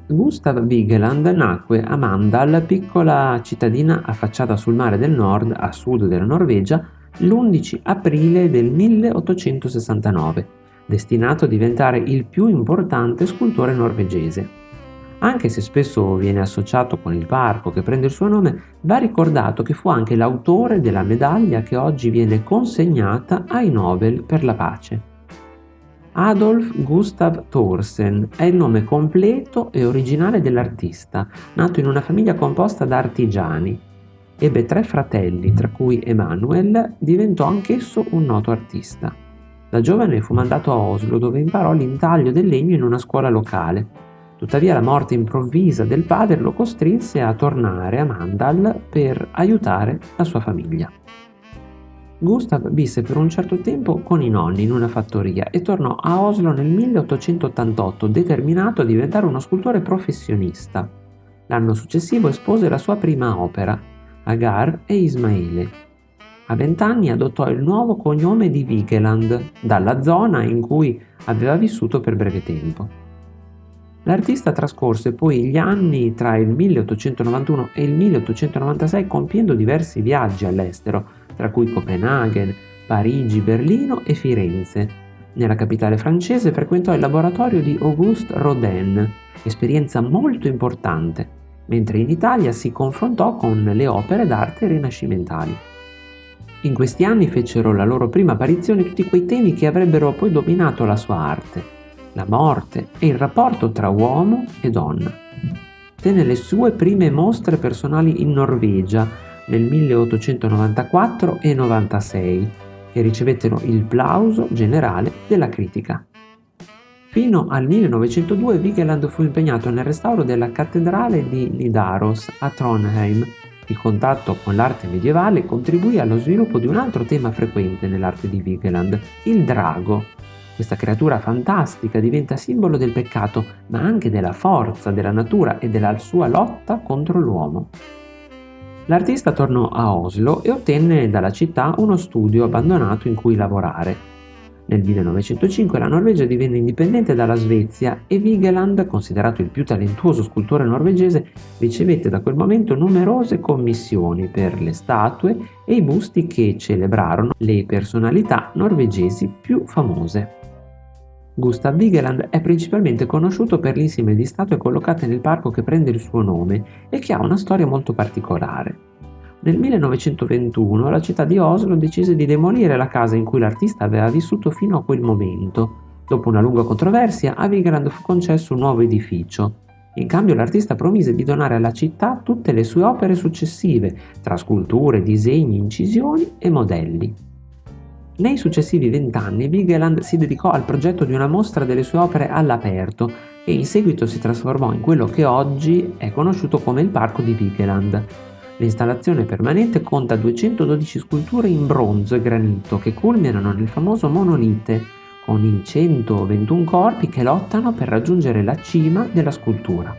Gustav Vigeland nacque a Mandal, piccola cittadina affacciata sul mare del nord a sud della Norvegia, l'11 aprile del 1869, destinato a diventare il più importante scultore norvegese. Anche se spesso viene associato con il parco che prende il suo nome, va ricordato che fu anche l'autore della medaglia che oggi viene consegnata ai Nobel per la pace. Adolf Gustav Thorsen è il nome completo e originale dell'artista, nato in una famiglia composta da artigiani. Ebbe 3 fratelli, tra cui Emanuel diventò anch'esso un noto artista. Da giovane fu mandato a Oslo, dove imparò l'intaglio del legno in una scuola locale. Tuttavia la morte improvvisa del padre lo costrinse a tornare a Mandal per aiutare la sua famiglia. Gustav visse per un certo tempo con i nonni in una fattoria e tornò a Oslo nel 1888, determinato a diventare uno scultore professionista. L'anno successivo espose la sua prima opera, Agar e Ismaele. A 20 anni adottò il nuovo cognome di Vigeland, dalla zona in cui aveva vissuto per breve tempo. L'artista trascorse poi gli anni tra il 1891 e il 1896 compiendo diversi viaggi all'estero, tra cui Copenaghen, Parigi, Berlino e Firenze. Nella capitale francese frequentò il laboratorio di Auguste Rodin, esperienza molto importante, mentre in Italia si confrontò con le opere d'arte rinascimentali. In questi anni fecero la loro prima apparizione tutti quei temi che avrebbero poi dominato la sua arte: la morte e il rapporto tra uomo e donna. Tenne le sue prime mostre personali in Norvegia nel 1894 e 96, che ricevettero il plauso generale della critica. Fino al 1902 Vigeland fu impegnato nel restauro della cattedrale di Nidaros a Trondheim. Il contatto con l'arte medievale contribuì allo sviluppo di un altro tema frequente nell'arte di Vigeland, il drago. Questa creatura fantastica diventa simbolo del peccato, ma anche della forza della natura e della sua lotta contro l'uomo. L'artista tornò a Oslo e ottenne dalla città uno studio abbandonato in cui lavorare. Nel 1905 la Norvegia divenne indipendente dalla Svezia e Vigeland, considerato il più talentuoso scultore norvegese, ricevette da quel momento numerose commissioni per le statue e i busti che celebrarono le personalità norvegesi più famose. Gustav Vigeland è principalmente conosciuto per l'insieme di statue collocate nel parco che prende il suo nome e che ha una storia molto particolare. Nel 1921 la città di Oslo decise di demolire la casa in cui l'artista aveva vissuto fino a quel momento. Dopo una lunga controversia, a Vigeland fu concesso un nuovo edificio. In cambio l'artista promise di donare alla città tutte le sue opere successive, tra sculture, disegni, incisioni e modelli. Nei successivi 20 anni Vigeland si dedicò al progetto di una mostra delle sue opere all'aperto e in seguito si trasformò in quello che oggi è conosciuto come il Parco di Vigeland. L'installazione permanente conta 212 sculture in bronzo e granito che culminano nel famoso monolite, con i 121 corpi che lottano per raggiungere la cima della scultura.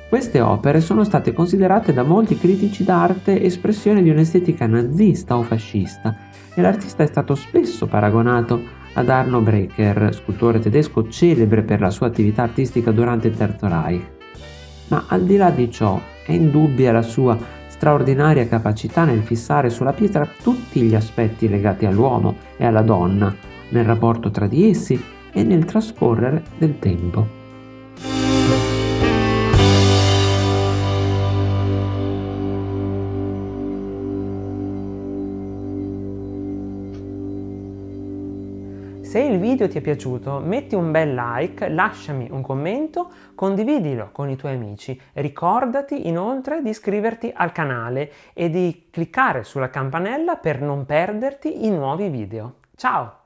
Queste opere sono state considerate da molti critici d'arte espressione di un'estetica nazista o fascista e l'artista è stato spesso paragonato ad Arno Breker, scultore tedesco celebre per la sua attività artistica durante il Terzo Reich. Ma al di là di ciò, è indubbia la sua straordinaria capacità nel fissare sulla pietra tutti gli aspetti legati all'uomo e alla donna, nel rapporto tra di essi e nel trascorrere del tempo. Se il video ti è piaciuto, metti un bel like, lasciami un commento, condividilo con i tuoi amici. Ricordati inoltre di iscriverti al canale e di cliccare sulla campanella per non perderti i nuovi video. Ciao!